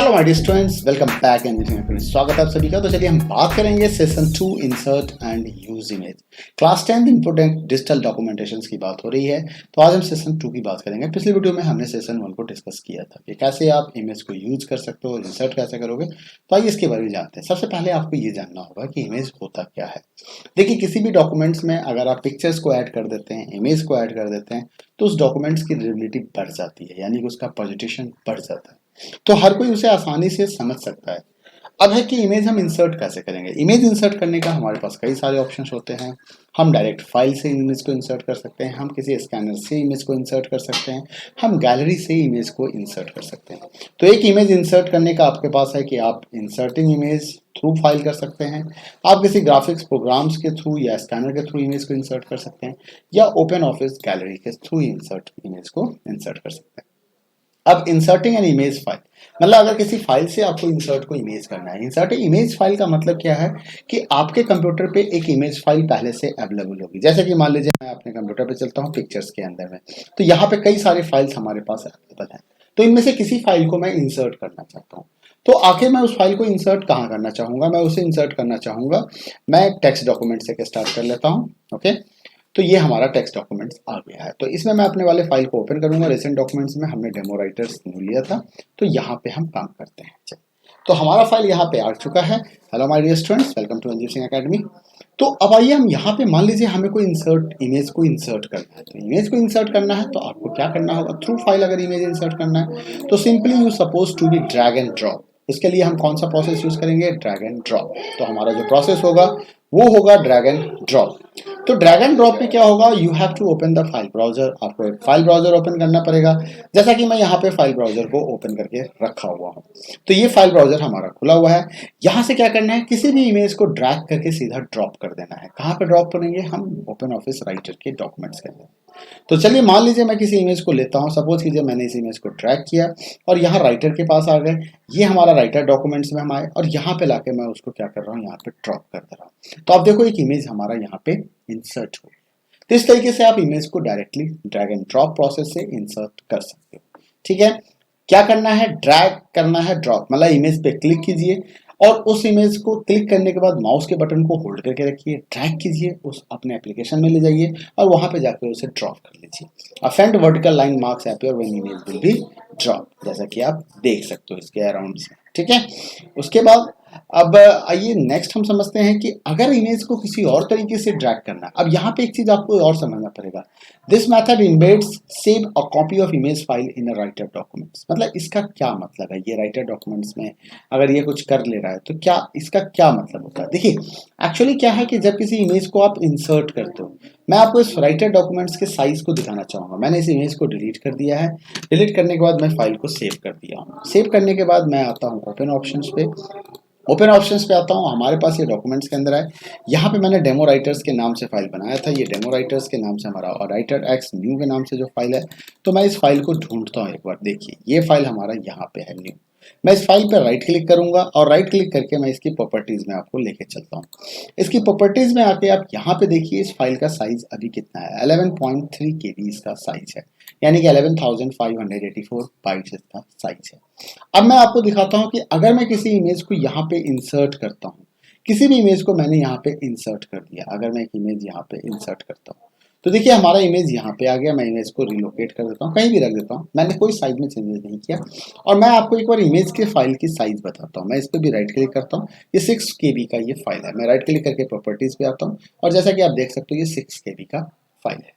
Hello my dear students, welcome back and स्वागत है आप सभी का। तो चलिए हम बात करेंगे session 2 insert and use image. Class 10 important digital documentations की बात हो रही है, तो आज हम सेशन 2 की बात करेंगे। पिछली वीडियो में हमने सेशन 1 को डिस्कस किया था कि कैसे आप इमेज को यूज कर सकते हो, इंसर्ट कैसे करोगे। तो आइए इसके बारे में जानते हैं। सबसे पहले आपको ये जानना होगा कि इमेज होता क्या है। देखिए, किसी भी डॉक्यूमेंट्स में अगर आप पिक्चर्स को ऐड कर देते हैं, इमेज को ऐड कर देते हैं, तो उस डॉक्यूमेंट्स की रीडेबिलिटी बढ़ जाती है, यानी कि उसका प्रेजेंटेशन बढ़ जाता है। तो हर कोई उसे आसानी से समझ सकता है। अब है कि इमेज हम इंसर्ट कैसे करेंगे। इमेज इंसर्ट करने का हमारे पास कई सारे ऑप्शंस होते हैं। हम डायरेक्ट फाइल से इमेज को इंसर्ट कर सकते हैं, हम किसी स्कैनर से इमेज को इंसर्ट कर सकते हैं, हम गैलरी से इमेज को इंसर्ट कर सकते हैं। तो एक इमेज इंसर्ट करने का आपके पास है कि आप इंसर्टिंग इमेज थ्रू फाइल कर सकते हैं, आप किसी ग्राफिक्स प्रोग्राम्स के थ्रू या स्कैनर के थ्रू इमेज को इंसर्ट कर सकते हैं, या ओपन ऑफिस गैलरी के थ्रू इंसर्ट इमेज को इंसर्ट कर सकते हैं। अब इंसर्टिंग एन इमेज फाइल मतलब अगर किसी फाइल से आपको इंसर्ट को इमेज करना है। इंसर्टिंग इमेज फाइल का मतलब क्या है कि आपके कंप्यूटर पे एक इमेज फाइल पहले से अवेलेबल होगी। जैसे कि मान लीजिए मैं अपने कंप्यूटर पे चलता हूँ पिक्चर्स के अंदर में, तो यहाँ पे कई सारे फाइल्स हमारे पास अवेलेबल हैं। तो इनमें से किसी फाइल को मैं इंसर्ट करना चाहता हूँ, तो आखिर मैं उस फाइल को इंसर्ट कहाँ करना चाहूंगा। मैं उसे इंसर्ट करना चाहूंगा, मैं टेक्स्ट डॉक्यूमेंट से स्टार्ट कर लेता हूँ। ओके, तो ये हमारा टेक्स्ट डॉक्यूमेंट्स आ गया है। तो इसमें मैं अपने वाले फाइल को ओपन करूंगा। रिसेंट डॉक्यूमेंट्स में हमने डेमो राइटर्स न्यू लिया था, तो यहाँ पे हम काम करते हैं। चलिए, तो हमारा फाइल यहाँ पे आ चुका है। Hello my dear students, welcome to Anjeev Singh academy. तो अब आइए हम यहाँ पे मान लीजिए हमें कोई इमेज को इंसर्ट करना है। तो इमेज को इंसर्ट करना है तो आपको क्या करना होगा। थ्रू फाइल अगर इमेज इंसर्ट करना है तो simply you suppose to be drag and drop. इसके लिए हम कौन सा प्रोसेस यूज करेंगे, ड्रैग एंड ड्रॉप। तो हमारा जो प्रोसेस होगा वो होगा ड्रैग एंड ड्रॉप। तो ड्रैग एंड ड्रॉप में क्या होगा, you have to open the file browser. आपको एक फाइल ब्राउजर ओपन करना पड़ेगा, जैसा कि मैं यहाँ पे फाइल ब्राउजर को ओपन करके रखा हुआ हूँ। तो ये फाइल ब्राउजर हमारा खुला हुआ है। यहाँ से क्या करना है, किसी भी इमेज को ड्रैग करके सीधा ड्रॉप कर देना है। कहाँ पे ड्रॉप करेंगे हम, ओपन ऑफिस राइटर के डॉक्यूमेंट्स के अंदर। तो चलिए मान लीजिए मैं किसी इमेज को लेता हूँ। सपोज कीजिए मैंने इस इमेज को ड्रैग किया और यहाँ राइटर के पास आ गए। ये हमारा राइटर डॉक्यूमेंट्स में हम आए और यहाँ पे लाके मैं उसको क्या कर रहा हूँ, यहाँ पे ड्रॉप कर दे रहा हूँ। तो आप देखो एक इमेज हमारा यहाँ पे इंसर्ट हो गया। तो इस तरीके से आप इमेज को directly drag and drop process से इंसर्ट कर सकते हो। ठीक है, क्या करना है, ड्रैग करना है, ड्रॉप मतलब इमेज पे क्लिक कीजिए और उस इमेज को क्लिक करने के बाद माउस के बटन को होल्ड करके रखिए, ड्रैग कीजिए, उस अपने एप्लीकेशन में ले जाइए और वहां पे जाकर उसे ड्रॉप कर लीजिए। अ फेंट vertical line marks appear when image will be drop, जैसा कि आप देख सकते हो इसके अराउंड से। ठीक है, उसके बाद अब आइए नेक्स्ट हम समझते हैं कि अगर इमेज को किसी और तरीके से ड्रैग करना है। अब यहाँ पे एक चीज आपको और समझना पड़ेगा। This method embeds save a copy of image file in a writer documents. मतलब इसका क्या मतलब है, ये राइटर डॉक्यूमेंट्स में अगर ये कुछ कर ले रहा है तो क्या इसका क्या मतलब होता है। देखिए, एक्चुअली क्या है कि जब किसी इमेज को आप इंसर्ट करते हो, मैं आपको इस राइटर डॉक्यूमेंट्स के साइज को दिखाना चाहूंगा। मैंने इस इमेज को डिलीट कर दिया है। डिलीट करने के बाद मैं फाइल को सेव कर दिया हूँ। सेव करने के बाद मैं आता हूँ ओपन ऑप्शंस पे। ओपन ऑप्शंस पे आता हूँ, हमारे पास ये डॉक्यूमेंट्स के अंदर है। यहाँ पे मैंने डेमो राइटर्स के नाम से फाइल बनाया था। ये डेमो राइटर्स के नाम से हमारा और राइटर एक्स न्यू के नाम से जो फाइल है। तो मैं इस फाइल को ढूंढता हूँ। एक बार देखिए, ये फाइल हमारा यहाँ पे है न्यू। मैं इस फाइल पर राइट क्लिक करूंगा और राइट क्लिक करके मैं इसकी प्रॉपर्टीज में आपको लेके चलता हूँ। इसकी प्रॉपर्टीज में आके आप यहाँ पे देखिए इस फाइल का साइज अभी कितना है, 11.3 KB इसका साइज है, यानी कि 11,584 बाइट्स इसका साइज है। अब मैं आपको दिखाता हूं कि अगर मैं किसी इमेज को यहाँ पे इंसर्ट करता हूँ, किसी भी इमेज को मैंने यहाँ पे इंसर्ट कर दिया, अगर मैं एक इमेज यहाँ पे इंसर्ट करता हूँ तो देखिए हमारा इमेज यहाँ पे आ गया। मैं इमेज को रिलोकेट कर देता हूँ, कहीं भी रख देता हूँ, मैंने कोई साइज में चेंजेस नहीं किया। और मैं आपको एक बार इमेज के फाइल की साइज बताता हूँ। मैं इस पर भी राइट क्लिक करता हूँ, ये 6 KB का ये फाइल है। मैं राइट क्लिक करके प्रॉपर्टीज पे आता हूँ और जैसा कि आप देख सकते हो ये 6 KB का फाइल है।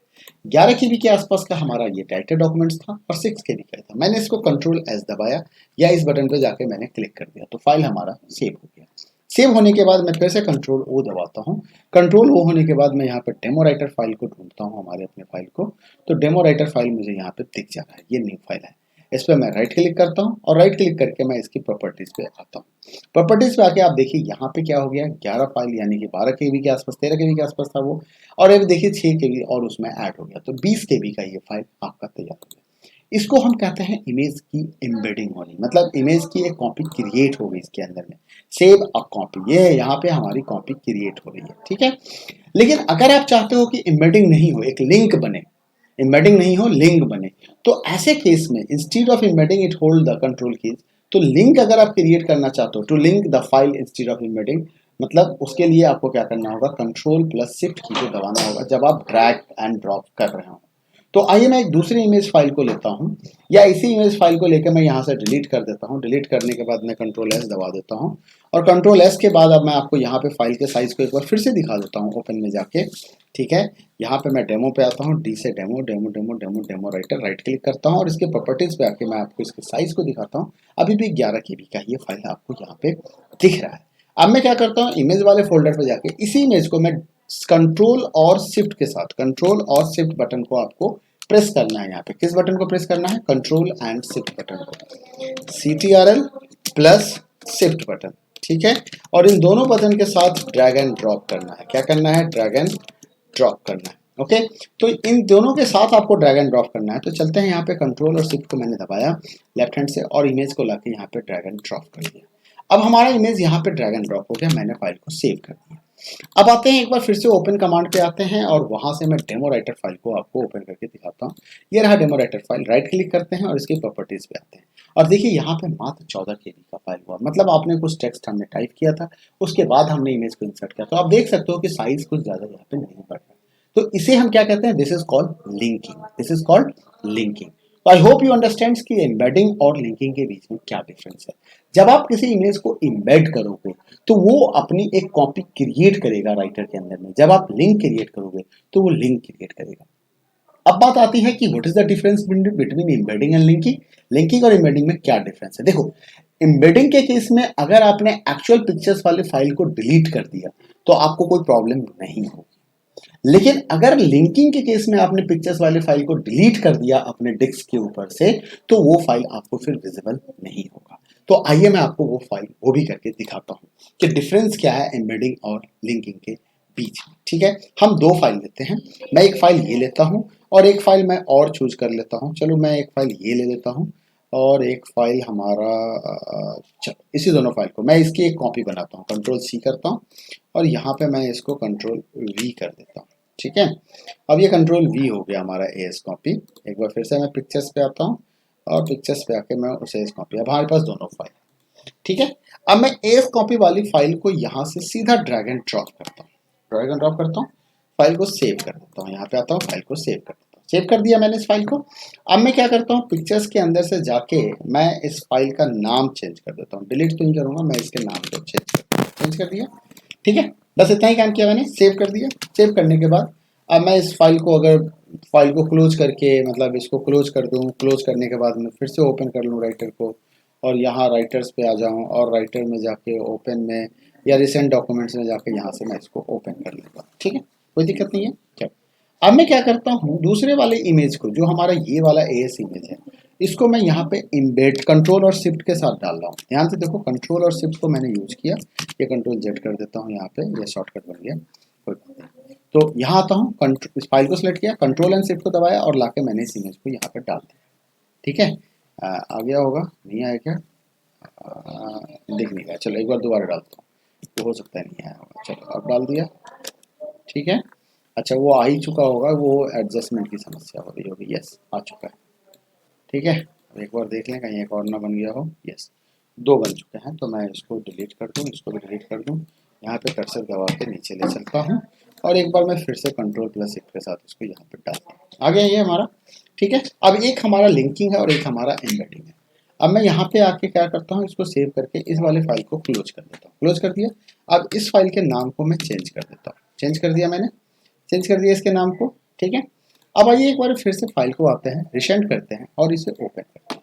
11 KB के आसपास का हमारा ये राइटर डॉक्यूमेंट्स था और 6 KB का था। मैंने इसको कंट्रोल एस दबाया या इस बटन पे जाके मैंने क्लिक कर दिया, तो फाइल हमारा सेव हो गया। सेव होने के बाद मैं फिर से कंट्रोल ओ दबाता हूँ। कंट्रोल ओ होने के बाद मैं यहाँ पे डेमो राइटर फाइल को ढूंढता हूँ, हमारे अपने फाइल को। तो डेमो राइटर फाइल मुझे यहाँ पे दिख जा रहा है, ये न्यू फाइल है। इस पर मैं राइट क्लिक करता हूँ और राइट क्लिक करके मैं इसकी प्रॉपर्टीज पे आता हूँ। प्रॉपर्टीज पे आके आप देखिए यहाँ पे क्या हो गया, 11 फाइल यानी कि 12 KB के आसपास, 13 KB के आसपास था वो, और अब देखिए 6 KB और उसमें ऐड हो गया, तो 20 KB का ये फाइल आपका तैयार हो गया। इसको हम कहते हैं इमेज की एम्बेडिंग होनी, मतलब इमेज की एक कॉपी क्रिएट हो गई इसके अंदर में। सेव अ कॉपी, ये यहाँ पे हमारी कॉपी क्रिएट हो रही है। ठीक है, लेकिन अगर आप चाहते हो कि एम्बेडिंग नहीं हो, एक लिंक बने, एम्बेडिंग नहीं हो लिंक बने, तो ऐसे केस में instead of embedding it hold the control keys, तो लिंक अगर आप क्रिएट करना चाहते हो, to link the file instead of embedding, मतलब उसके लिए आपको क्या करना होगा, कंट्रोल प्लस शिफ्ट की को दबाना होगा जब आप ड्रैग एंड ड्रॉप कर रहे हो। तो आइए मैं एक दूसरी इमेज फाइल को लेता हूं, या इसी इमेज फाइल को लेकर मैं यहां से डिलीट कर देता हूं। डिलीट करने के बाद मैं कंट्रोल एस दबा देता हूं, और कंट्रोल एस के बाद अब मैं आपको यहां पे फाइल के साइज को एक बार फिर से दिखा देता हूं ओपन में जाके। ठीक है, यहाँ पे मैं डेमो पे आता हूँ, डी से demo demo demo demo demo writer, right click करता हूँ और इसके प्रॉपर्टीज पे आके मैं आपको इसके साइज को दिखाता हूँ। अभी भी 11 KB का ये फाइल आपको यहाँ पे दिख रहा है। अब मैं क्या करता हूँ, इमेज वाले फोल्डर पे जाके इसी इमेज को मैं कंट्रोल और शिफ्ट के साथ, कंट्रोल और शिफ्ट बटन को आपको प्रेस करना है। यहाँ पे किस बटन को प्रेस करना है, कंट्रोल एंड शिफ्ट बटन को, CTRL प्लस शिफ्ट बटन। ठीक है, और इन दोनों बटन के साथ ड्रैग एंड ड्रॉप करना है। क्या करना है, ड्रैग एंड ड्रॉप करना है। ओके, तो इन दोनों के साथ आपको ड्रैग एंड ड्रॉप करना है। तो चलते हैं, यहाँ पे कंट्रोल और शिफ्ट को मैंने दबाया लेफ्ट हैंड से और इमेज को लाके यहाँ पे ड्रैग एंड ड्रॉप कर दिया। अब हमारा इमेज यहाँ पे ड्रैग एंड ड्रॉप हो गया, मैंने फाइल को सेव कर दिया। अब आते हैं, एक बार फिर से ओपन कमांड पे आते हैं और वहां से मैं डेमो राइटर फाइल को आपको ओपन करके दिखाता हूँ। ये रहा demo writer file, right click करते हैं और इसकी प्रॉपर्टीज पे आते हैं और देखिए यहाँ पे मात्र 14 KB का फाइल हुआ, मतलब आपने कुछ टेक्स्ट हमने टाइप किया था, उसके बाद हमने इमेज को इंसर्ट किया। तो आप देख सकते हो कि साइज कुछ ज्यादा यहाँ पे नहीं बढ़ रहा। तो इसे हम क्या कहते हैं, this is called linking, this is called linking. तो आई होप यू अंडरस्टैंड कि एम्बेडिंग और लिंकिंग के बीच में क्या डिफरेंस है। जब आप किसी इमेज को इम्बेड करोगे तो वो अपनी एक कॉपी क्रिएट करेगा राइटर के अंदर में, जब आप लिंक क्रिएट करोगे तो वो लिंक क्रिएट करेगा। अब बात आती है कि what is the difference between embedding and linking. Linking और एम्बेडिंग में क्या डिफरेंस है, देखो एम्बेडिंग के केस में अगर आपने एक्चुअल पिक्चर्स वाले फाइल को डिलीट कर दिया तो आपको कोई प्रॉब्लम नहीं होगी, लेकिन अगर लिंकिंग के केस में आपने पिक्चर्स वाले फाइल को डिलीट कर दिया अपने डिस्क के ऊपर से तो वो फाइल आपको फिर विजिबल नहीं होगा। तो आइए मैं आपको वो फाइल वो भी करके दिखाता हूँ कि डिफरेंस क्या है एम्बेडिंग और लिंकिंग के बीच में। ठीक है, हम दो फाइल लेते हैं, मैं एक फाइल ये लेता हूँ और एक फाइल मैं और चूज कर लेता हूँ। चलो मैं एक फाइल ये ले लेता हूँ और एक फाइल हमारा चलो इसी दोनों फाइल को मैं इसकी एक कॉपी बनाता हूँ, कंट्रोल C करता हूँ और यहाँ पे मैं इसको कंट्रोल V कर देता हूँ। ठीक है, अब ये कंट्रोल V हो गया हमारा AS कॉपी। एक बार फिर से मैं पिक्चर्स पे आता हूँ और पिक्चर्स पे आके मैं उसे AS कॉपी, अब हमारे पास दोनों फाइल। ठीक है, अब मैं AS कॉपी वाली फाइल को यहाँ से सीधा ड्रैग एंड ड्रॉप करता हूँ, ड्रैग एंड ड्रॉप करता हूँ, फाइल को सेव कर देता हूँ। यहाँ पे आता हूँ, फाइल को सेव कर देता हूँ, सेव कर दिया मैंने इस फाइल को। अब मैं क्या करता हूँ, पिक्चर्स के अंदर से जाके मैं इस फाइल का नाम चेंज कर देता हूँ, डिलीट तो नहीं करूंगा, मैं इसके नाम को चेंज कर दिया। ठीक है, बस इतना ही काम किया मैंने, सेव कर दिया। सेव करने के बाद अब मैं इस फाइल को अगर फाइल को क्लोज करके मतलब इसको क्लोज कर दूं, क्लोज करने के बाद मैं फिर से ओपन कर लूं राइटर को और यहाँ राइटर्स पे आ जाऊं और राइटर में जाके ओपन में या रिसेंट डॉक्यूमेंट्स में जाके यहाँ से मैं इसको ओपन कर लूँगा। ठीक है, कोई दिक्कत नहीं है। चलो अब मैं क्या करता हूँ, दूसरे वाले इमेज को जो हमारा ये वाला AS इमेज है इसको मैं यहाँ पे इम्बेड कंट्रोल और शिफ्ट के साथ डाल रहा हूँ। ध्यान से देखो, कंट्रोल और शिफ्ट को मैंने यूज किया, ये कंट्रोल Z कर देता हूँ, यहाँ पे ये शॉर्टकट बन गया, कोई बात नहीं। तो यहाँ आता हूँ, इस फाइल को सिलेक्ट किया, कंट्रोल एंड शिफ्ट को दबाया और लाके मैंने इस इमेज को यहाँ पे डाल दिया। ठीक है, आ गया होगा, नहीं आया क्या, दिख नहीं रहा, चलो एक बार दोबारा डालता हूँ, तो हो सकता है नहीं आया होगा। चलो अब डाल दिया। ठीक है, अच्छा वो आ ही चुका होगा, वो एडजस्टमेंट की समस्या हो रही होगी। यस, आ चुका है। ठीक है, अब एक बार देख लें कहीं एक और ना बन गया हो। यस, दो बन चुके हैं, तो मैं इसको डिलीट कर दूं, इसको भी डिलीट कर दूं, यहाँ पे कर्सर दबा के नीचे ले चलता हूँ और एक बार मैं फिर से कंट्रोल प्लस शिफ्ट के साथ इसको यहाँ पे डालता हूँ। आ गया ये हमारा। ठीक है, अब एक हमारा लिंकिंग है और एक हमारा एम्बेडिंग है। अब मैं यहाँ पे आके क्या करता हूँ, इसको सेव करके इस वाले फाइल को क्लोज कर देता हूँ, क्लोज कर दिया। अब इस फाइल के नाम को मैं चेंज कर देता हूँ, चेंज कर दिया मैंने, चेंज कर दिया इसके नाम को। ठीक है, अब आइए एक बार फिर से फाइल को आते हैं, रिसेंट करते हैं और इसे ओपन करते हैं।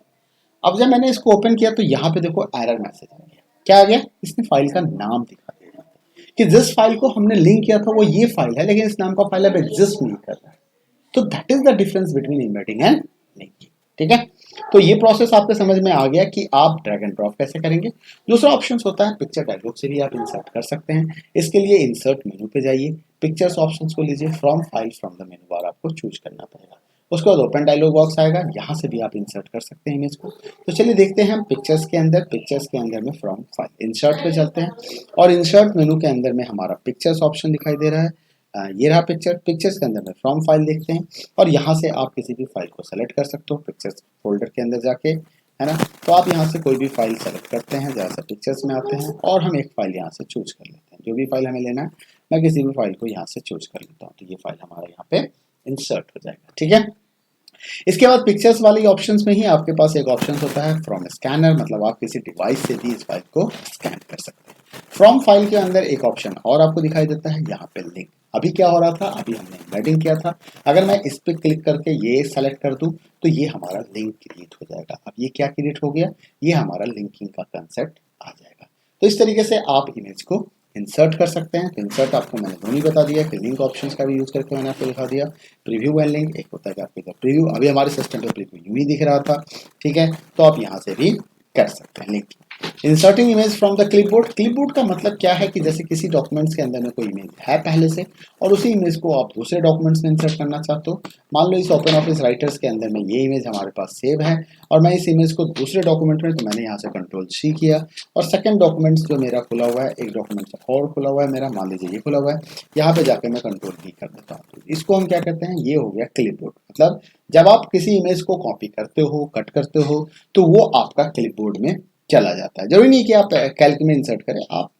अब जब मैंने इसको ओपन किया तो यहाँ पे देखो एरर मैसेज आ गया। क्या आ गया, इसने फाइल का नाम दिखा दिया कि जिस फाइल को हमने लिंक किया था वो ये फाइल है, लेकिन इस नाम का फाइल अब एग्जिस्ट नहीं कर रहा है। तो that is the difference between embedding and linking. ठीक है, तो ये प्रोसेस आपके समझ में आ गया कि आप ड्रैग एंड ड्रॉप कैसे करेंगे। दूसरा ऑप्शन होता है पिक्चर डायलॉग से भी आप इंसर्ट कर सकते हैं। इसके लिए इंसर्ट मेनू पे जाइए, पिक्चर्स ऑप्शन को लीजिए, फ्रॉम फाइल फ्रॉम द मेनू बार आपको चूज करना पड़ेगा। उसके बाद ओपन डायलॉग बॉक्स आएगा, यहाँ से भी आप इंसर्ट कर सकते हैं इमेज को। तो चलिए देखते हैं हम पिक्चर्स के अंदर, पिक्चर्स के अंदर में फ्रॉम फाइल इंसर्ट पे चलते हैं और इंसर्ट मेनू के अंदर में हमारा पिक्चर्स ऑप्शन दिखाई दे रहा है। ये रहा पिक्चर, पिक्चर्स के अंदर में फ्रॉम फाइल देखते हैं और यहाँ से आप किसी भी फाइल को सेलेक्ट कर सकते हो। पिक्चर्स फोल्डर के अंदर जाके है ना। तो आप यहाँ से कोई भी फाइल सेलेक्ट करते हैं, जैसे पिक्चर्स में आते हैं और हम एक फाइल यहाँ से चूज कर लेते हैं। जो भी फाइल हमें लेना है मैं किसी भी फाइल को यहाँ से चूज कर लेता हूँ, तो ये फाइल हमारा यहाँ पे इंसर्ट हो जाएगा। ठीक है, इसके बाद पिक्चर्स वाली ऑप्शंस में ही आपके पास एक ऑप्शन होता है फ्रॉम स्कैनर, मतलब आप किसी डिवाइस से भी इस फाइल को स्कैन कर सकते हैं। फ्रॉम फाइल के अंदर एक ऑप्शन और आपको दिखाई देता है यहाँ पे लिंक। अभी क्या हो रहा था, अभी हमने एम्बेडिंग किया था, अगर मैं इस पे क्लिक करके ये सेलेक्ट कर दूं तो ये हमारा लिंक क्रिएट हो जाएगा। अब ये क्या क्रिएट हो गया, ये हमारा लिंकिंग का कंसेप्ट आ जाएगा। तो इस तरीके से आप इमेज को इंसर्ट कर सकते हैं। तो इंसर्ट आपको मैंने दोनों ही बता दिया कि लिंक ऑप्शंस का भी यूज करके मैंने आपको दिखा दिया। प्रीव्यू एंड लिंक, एक होता है कि आपके प्रीव्यू, अभी हमारे सिस्टम पे प्रीव्यू यूं ही दिख रहा था, ठीक है, तो आप यहाँ से भी कर सकते हैं link. Inserting image from the clipboard, clipboard का मतलब क्या है कि जैसे किसी डॉक्यूमेंट्स के अंदर में कोई इमेज है पहले से और उसी इमेज को आप दूसरे डॉक्यूमेंट्स में इंसर्ट करना चाहते हो। मान लो इस ओपन ऑफिस राइटर्स के अंदर में ये इमेज हमारे पास सेव है और मैं इस इमेज को दूसरे डॉक्यूमेंट में, तो मैंने यहाँ से कंट्रोल सी किया और सेकंड डॉक्यूमेंट्स जो मेरा खुला हुआ है, एक डॉक्यूमेंट और खुला हुआ है मेरा, मान लीजिए ये खुला हुआ है, यहाँ पे जाके मैं कंट्रोल भी कर देता हूँ। तो इसको हम क्या कहते हैं, ये हो गया क्लिपबोर्ड। मतलब जब आप किसी इमेज को कॉपी करते हो, कट करते हो, तो वो आपका क्लिपबोर्ड में चला जाता है। जरूरी नहीं कि आप कैल्क में इंसर्ट करें, आप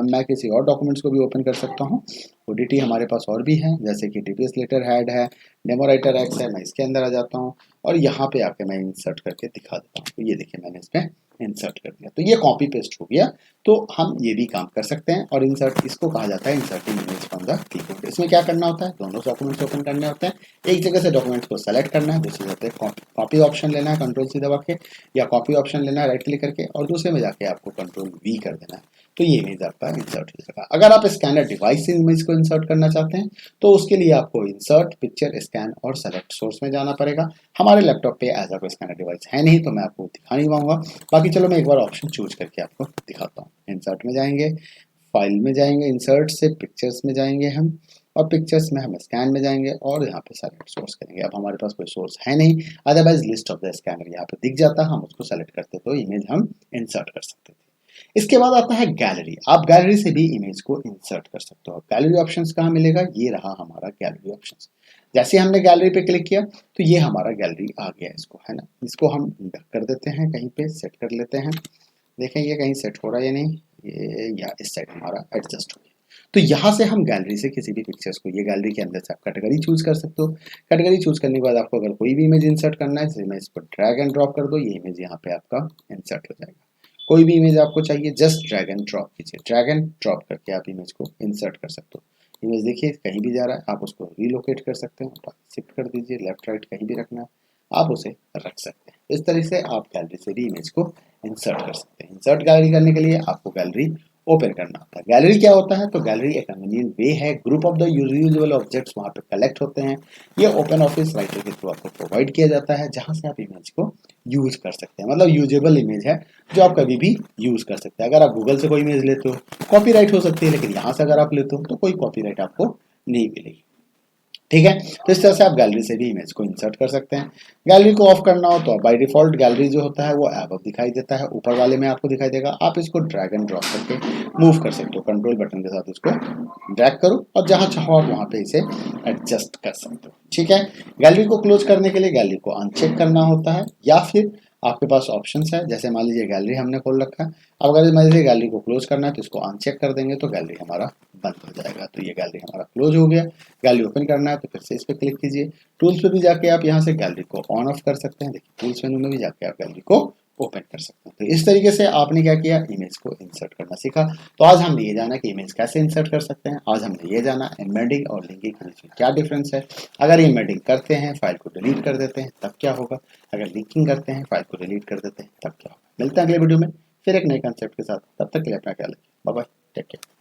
मैं किसी और डॉक्यूमेंट्स को भी ओपन कर सकता हूँ। ओडीटी हमारे पास और भी है, जैसे कि टीपीएस लेटर हेड है, डेमो राइटर एक्स है, मैं इसके अंदर आ जाता हूँ और यहाँ पे आके मैं इंसर्ट करके दिखा देता हूँ। तो ये देखिए मैंने इसमें इंसर्ट कर दिया, तो ये कॉपी पेस्ट हो गया। तो हम ये भी काम कर सकते हैं। और इंसर्ट, इसको कहा जाता है inserting image from the keyboard. इसमें क्या करना होता है, दोनों डॉक्यूमेंट्स ओपन करने होते हैं, एक जगह से डॉक्यूमेंट्स को सेलेक्ट करना है, दूसरी जगह पे कॉपी ऑप्शन लेना है कंट्रोल सी दबा के, या कॉपी ऑप्शन लेना है राइट क्लिक करके, और दूसरे में जाके आपको कंट्रोल वी कर देना है, तो ये इमेज आपका इंसर्ट हो जाएगा। अगर आप स्कैनर डिवाइस से इमेज को इंसर्ट करना चाहते हैं तो उसके लिए आपको इंसर्ट, पिक्चर, स्कैन और सेलेक्ट सोर्स में जाना पड़ेगा। हमारे लैपटॉप पे ऐसा कोई स्कैनर डिवाइस है नहीं, तो मैं आपको दिखा नहीं पाऊंगा। बाकी चलो मैं एक बार ऑप्शन चूज करके आपको दिखाता हूँ। इंसर्ट में जाएंगे, फाइल में जाएंगे, इंसर्ट से पिक्चर्स में जाएंगे हम, और पिक्चर्स में हम स्कैन में जाएंगे और यहाँ पे सेलेक्ट सोर्स करेंगे। अब हमारे पास कोई सोर्स है नहीं, otherwise list of the scanner यहाँ पे दिख जाता, हम उसको सेलेक्ट करते तो इमेज हम इंसर्ट कर सकते थे। इसके बाद आता है गैलरी। आप गैलरी से भी इमेज को इंसर्ट कर सकते हो। गैलरी ऑप्शंस कहाँ मिलेगा, ये रहा हमारा गैलरी ऑप्शंस। जैसे हमने गैलरी पे क्लिक किया तो ये हमारा गैलरी आ गया, इसको है ना, इसको हम कर देते हैं, कहीं पे सेट कर लेते हैं। देखें ये कहीं सेट हो रहा है या नहीं, ये या इस साइड हमारा एडजस्ट हो गया। तो यहाँ से हम गैलरी से किसी भी पिक्चर्स को, ये गैलरी के अंदर से आप कैटेगरी चूज कर सकते हो। कैटेगरी चूज करने के बाद आपको अगर कोई भी इमेज इंसर्ट करना है, जैसे मैं इसको ड्रैग एंड ड्रॉप कर दो, ये इमेज यहाँ पे आपका इंसर्ट हो जाएगा। कोई भी इमेज आपको चाहिए, जस्ट ड्रैग एंड ड्रॉप कीजिए, ड्रैग एंड ड्रॉप करके आप इमेज को इंसर्ट कर सकते हो। इमेज देखिए कहीं भी जा रहा है, आप उसको रिलोकेट कर सकते हो, शिफ्ट कर दीजिए, लेफ्ट राइट कहीं भी रखना है आप उसे रख सकते हैं। इस तरह से आप गैलरी से भी इमेज को इंसर्ट कर सकते हैं। इंसर्ट गैलरी करने के लिए आपको गैलरी ओपन करना होता है। गैलरी क्या होता है, तो गैलरी एक कन्वीनियंट वे है, group of the usual objects वहाँ पे कलेक्ट होते हैं। ये ओपन ऑफिस राइटर के थ्रू आपको प्रोवाइड किया जाता है, जहाँ से आप इमेज को यूज कर सकते हैं। मतलब यूजेबल इमेज है जो आप कभी भी यूज कर सकते हैं। अगर आप गूगल से कोई इमेज लेते हो, कॉपीराइट हो सकती है, लेकिन यहाँ से अगर आप लेते हो तो कोई कॉपीराइट आपको नहीं मिलेगी। ठीक है, तो इस तरह से आप गैलरी से भी इमेज को इंसर्ट कर सकते हैं। गैलरी को ऑफ करना हो तो बाय डिफॉल्ट गैलरी जो होता है वो अब दिखाई देता है, ऊपर वाले में आपको दिखाई देगा। आप इसको ड्रैग एंड ड्रॉप करके मूव कर सकते हो, कंट्रोल बटन के साथ इसको ड्रैग करो और जहां चाहो आप वहां पे इसे एडजस्ट कर सकते हो। ठीक है, गैलरी को क्लोज करने के लिए गैलरी को अनचेक करना होता है, या फिर आपके पास ऑप्शंस है, जैसे मान लीजिए गैलरी हमने खोल रखा है, अब अगर मान लीजिए गैलरी को क्लोज करना है तो इसको अनचेक कर देंगे तो गैलरी हमारा बंद हो जाएगा। तो ये गैलरी हमारा क्लोज हो गया। गैलरी ओपन करना है तो फिर से इस पर क्लिक कीजिए। टूल्स पे भी जाके आप यहाँ से गैलरी को ऑन ऑफ कर सकते हैं। देखिए टूल्स मेनू में भी जाके आप गैलरी को ओपन कर सकते हैं। तो इस तरीके से आपने क्या किया, इमेज को इंसर्ट करना सीखा। तो आज हमने ये जाना कि इमेज कैसे इंसर्ट कर सकते हैं। आज हमने ये जाना एम्बेडिंग और लिंकिंग के बीच में क्या डिफरेंस है। अगर एम्बेडिंग करते हैं, फाइल को डिलीट कर देते हैं, तब क्या होगा। अगर लिंकिंग करते हैं, फाइल को डिलीट कर देते हैं, तब क्या होगा। मिलते हैं अगले वीडियो में फिर एक नए कंसेप्ट के साथ। तब तक के लिए अपना ख्याल रखिए। Bye bye, take care.